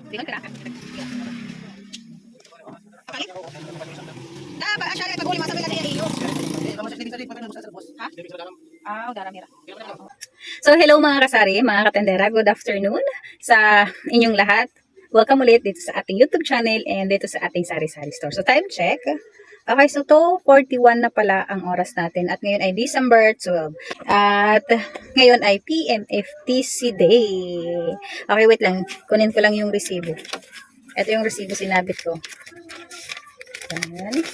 Tingnan ka na. Ba, asya na pag-uli masabi na iyo. Ha? Udara mira. So, hello mga kasari, mga katendera. Good afternoon sa inyong lahat. Welcome ulit dito sa ating YouTube channel and dito sa ating sari-sari store. So, time check. Okay, so 2:41 na pala ang oras natin at ngayon ay December 12. At ngayon ay PMFTC Day. Okay, wait lang. Kunin ko lang yung resibo. Ito yung resibo sinabit ko. Ayan.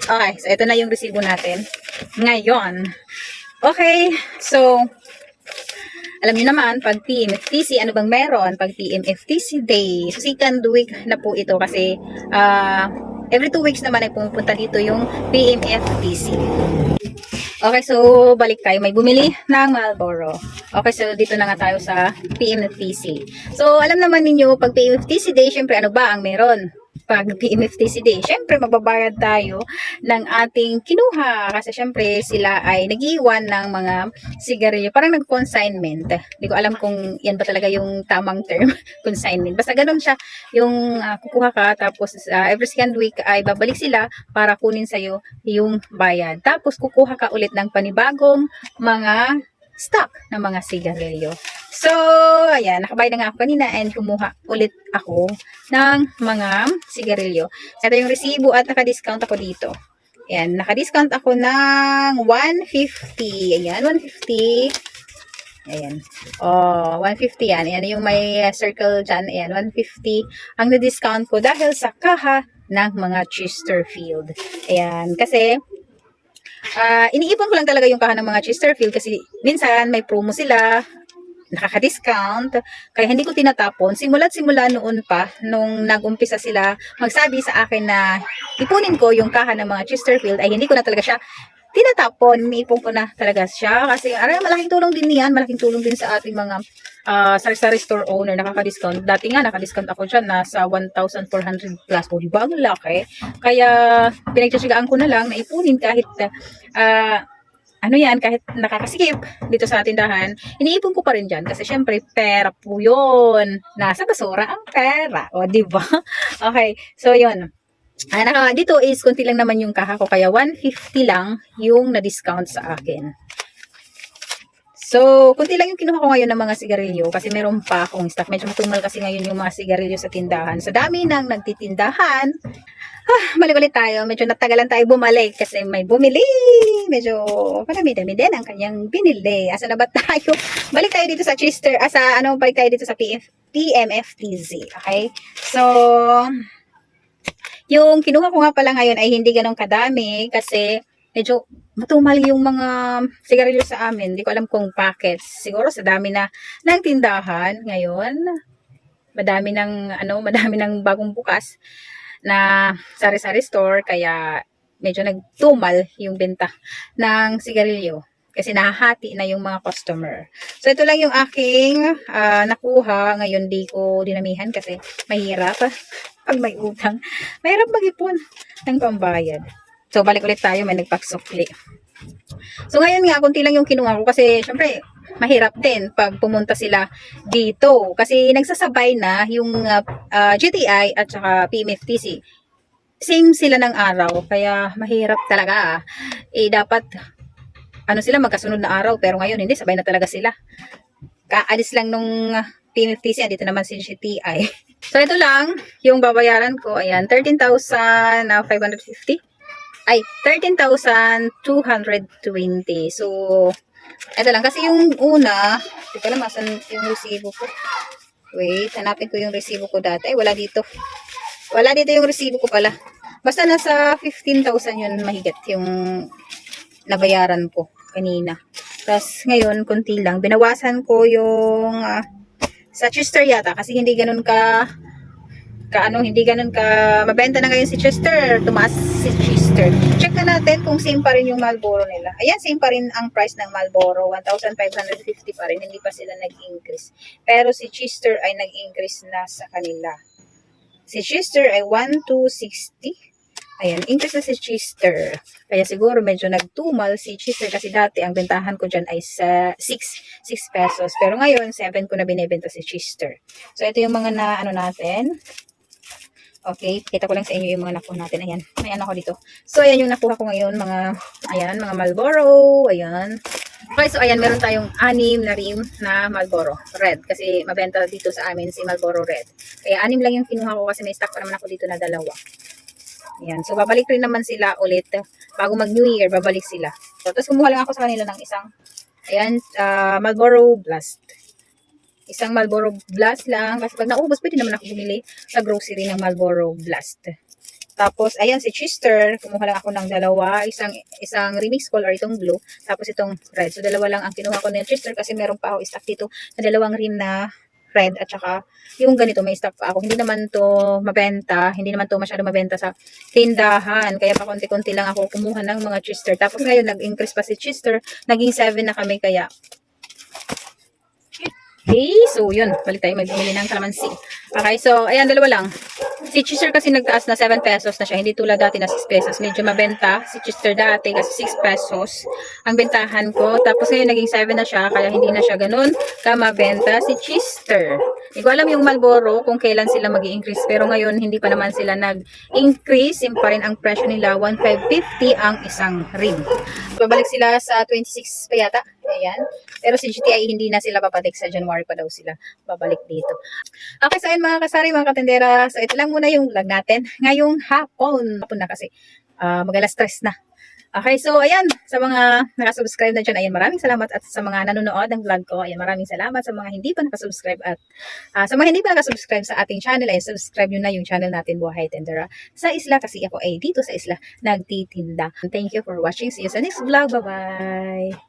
Okay, so ito na yung resibo natin. Ngayon. Okay, so alam niyo naman, pag PMFTC, ano bang meron? Pag PMFTC Day, so second week na po ito kasi every 2 weeks naman ay pumupunta dito yung PMFTC. Okay, so balik tayo. May bumili ng Marlboro. Okay, so dito na nga tayo sa PMFTC. So alam naman ninyo, pag PMFTC Day, syempre ano ba ang meron? Pag PMFTC Day, syempre magbabayad tayo ng ating kinuha kasi syempre sila ay nag-iwan ng mga sigarilyo, parang nag-consignment. Hindi ko alam kung yan ba talaga yung tamang term, consignment. Basta ganun siya, yung kukuha ka tapos every second week ay babalik sila para kunin sa'yo yung bayad. Tapos kukuha ka ulit ng panibagong mga stock ng mga sigarilyo. So, ayan, nakabayad na nga ako kanina and kumuha ulit ako ng mga sigarilyo. Ito yung resibo at naka-discount ako dito. Ayan, naka-discount ako ng 150. Ayan, 150. Ayan. Oh, 150 yan. Ayan yung may circle dyan. Ayan, 150 ang na-discount ko dahil sa kaha ng mga Chesterfield. Ayan, kasi iniipon ko lang talaga yung kaha ng mga Chesterfield kasi minsan may promo sila, nakaka-discount, kaya hindi ko tinatapon. Simula noon pa, nung nag-umpisa sila magsabi sa akin na ipunin ko yung kaha ng mga Chesterfield, ay hindi ko na talaga siya tinatapon. Iniipon ko na talaga siya kasi malaking tulong din niyan, malaking tulong din sa ating mga sari-sari store owner, nakaka-discount. Dati nga, nakadiscount ako dyan, nasa 1,400 plus. O, diba? Ang laki. Kaya, pinagtsatsagaan ko na lang na ipunin kahit kahit nakakasikip dito sa tindahan, iniipon ko pa rin dyan. Kasi syempre, pera po yun. Nasa basura ang pera. O, diba? Okay. So, yun. Dito is, konti lang naman yung kaha ko. Kaya, 150 lang yung na-discount sa akin. So, kunti lang yung kinuha ko ngayon ng mga sigarilyo kasi meron pa akong stock. Medyo matumal kasi ngayon yung mga sigarilyo sa tindahan. Sa dami ng nagtitindahan, balik ulit tayo. Medyo natagalan tayo bumalik kasi may bumili. Medyo marami-dami din ang kanyang binili. Asa na ba tayo? Balik tayo dito sa balik tayo dito sa PMFTZ. Okay? So, yung kinuha ko nga pala ngayon ay hindi ganun kadami kasi medyo matumal yung mga sigarilyo sa amin. Hindi ko alam kung bakit. Siguro sa dami na ng tindahan ngayon. Madami ng bagong bukas na sari-sari store kaya medyo nagtumal yung benta ng sigarilyo kasi nahahati na yung mga customer. So ito lang yung aking nakuha. Ngayon di ko dinamihan kasi mahirap pag may utang. Mahirap mag-ipon ng pambayad. So balik ulit tayo, may nagpaksukli. So ngayon nga, kunti lang yung kinuha ko kasi syempre mahirap din pag pumunta sila dito kasi nagsasabay na yung GTI at saka PMFTC. Same sila ng araw kaya mahirap talaga. Dapat sila magkasunod na araw pero ngayon hindi, sabay na talaga sila. Kaalis lang nung PMFTC, dito naman si GTI. So ito lang yung babayaran ko. Ayan, 13,550. Ay, 13,220. So, ito lang. Kasi yung una, hindi ko alam masan yung resibo ko. Wait, hanapin ko yung resibo ko dati. Ay, wala dito. Wala dito yung resibo ko pala. Basta nasa 15,000 yun mahigit yung nabayaran ko kanina. Tapos ngayon, konti lang. Binawasan ko yung sa Chester yata kasi hindi ganun hindi ganun ka mabenta na ngayon si Chester. Tumaas si Chester. Check na natin kung same pa rin yung Marlboro nila. Ayan, same pa rin ang price ng Marlboro. 1,550 pa rin. Hindi pa sila nag-increase. Pero si Chester ay nag-increase na sa kanila. Si Chester ay 1,260. Ayan, increase na si Chester. Kaya siguro medyo nagtumal si Chester kasi dati ang bentahan ko dyan ay sa 6 pesos. Pero ngayon, 7 ko na binibenta si Chester. So, ito yung mga na, ano natin. Okay, kita ko lang sa inyo yung mga nakuha natin. Ayan, may ano ko dito. So, ayan yung nakuha ko ngayon. Mga Marlboro. Ayan. Okay, so ayan, meron tayong 6 na rim na Marlboro Red. Kasi mabenta dito sa amin si Marlboro Red. Kaya 6 lang yung kinuha ko kasi may stock pa naman ako dito na 2. Ayan, so babalik rin naman sila ulit. Bago mag New Year, babalik sila. So, tapos kumuha lang ako sa kanila ng isang, ayan, Marlboro Blast. Isang Marlboro Blast lang. Kasi pag naubos, pwede naman ako bumili sa grocery ng Marlboro Blast. Tapos, ayan, si Chester, kumuha lang ako ng 2. Isang remix color, itong blue. Tapos, itong red. So, 2 lang ang kinuha ko ni Chester kasi meron pa ako stock dito na 2 rim na red. At saka, yung ganito, may stock pa ako. Hindi naman to mabenta. Hindi naman to masyado mabenta sa tindahan. Kaya pa konti-konti lang ako kumuha ng mga Chester. Tapos, ngayon, nag-increase pa si Chester. Naging 7 na kami, kaya okay, so yun, balik tayo magbili ng kalamansi. Okay, so ayan, 2 lang. Si Chester kasi nagtaas na 7 pesos na siya, hindi tulad dati na 6 pesos. Medyo mabenta si Chester dati kasi 6 pesos ang bentahan ko. Tapos ngayon naging 7 na siya, kaya hindi na siya ganun kamabenta si Chester. Hindi ko alam yung Marlboro kung kailan sila mag-i-increase, pero ngayon hindi pa naman sila nag-increase. Yung pa rin ang presyo nila, 1,550 ang isang rim. Babalik sila sa 26 pa yata. Ayan. Pero si GTI hindi na sila babalik, sa January pa daw sila babalik dito. Okay, so ayun mga kasari, mga katendera. So ito lang muna yung vlog natin ngayong hapon. Hapon na kasi mag-alas 3 na. Okay, so ayan, sa mga nakasubscribe na dyan, ayan, maraming salamat. At sa mga nanonood ng vlog ko, ayan, maraming salamat. Sa mga hindi pa nakasubscribe at sa mga hindi pa nakasubscribe sa ating channel, ayan, subscribe nyo na yung channel natin, Buhay Tendera sa Isla, kasi ako ay dito sa Isla nagtitinda. Thank you for watching. See you sa next vlog. Bye-bye!